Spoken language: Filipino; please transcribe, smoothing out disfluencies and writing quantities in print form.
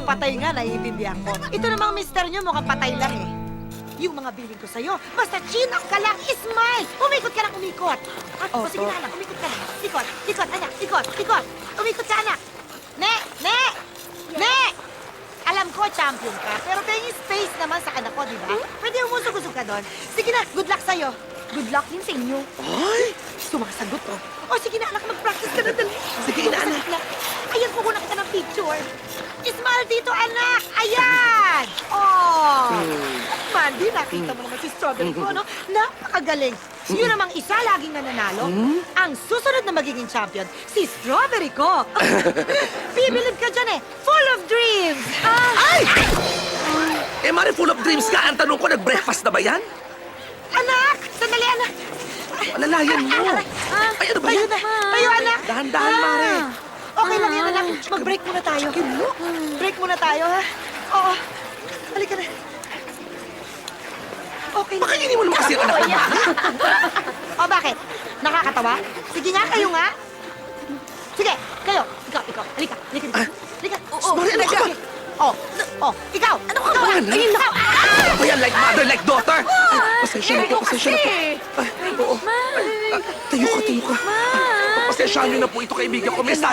patay nga, naiintindihan ko. Ito namang mister nyo, mukhang patay lang eh. Yung mga billing ko sa'yo, basta chin up ka lang, smile! Umikot ka lang, umikot! O sige na, anak, umikot ka lang. Ikot, ikot, anak, ikot, ikot! Umikot ka, anak! Ne! Ne! Ne! Alam ko, champion ka, pero penging space naman sa anak ko, di ba? Pwede umusog-usog ka doon. Sige na, good luck sa'yo. Good luck din sa inyo. Ay! Sumasagot, oh. O sige na, anak, mag-practice ka na dali. Sige na, anak. Ayan, kukunan kita ng picture. Smile dito, anak! Ayan! Oh! Mandy, nakita mo naman si Strawberry ko, no? Napakagaling. Yun namang isa laging nananalo. Ang susunod na magiging champion, si Strawberry ko. Bibilib ka dyan eh. Full of dreams. Ay! Eh, Mari, full of dreams ka. Ang tanong ko, nag-breakfast na ba yan? Anak! Sandali, anak! Alalayan mo. Ay, ano ba Tayo yan? na! Tayo, anak! Dahan-dahan, Mare. Okay lang yan, anak. Mag-break muna tayo. Break muna tayo, ha? Oo. Halika na. Okay na. Pakinginin mo naman kasi ang anak mo. O, bakit? Nakakatawa? Sige nga, kayo nga. Sige, kayo. Ikaw. Halika. Halika dito. Halika. Mare, ano ka ba? Ikaw. Ano ka ba? Wala. Ayun na. Ano ba yan? Like mother, like daughter. Pasensya na po, pasensya na po. Ay, oo. Tayo ka. Pasensyahan niyo na po ito, kaibigan ko. May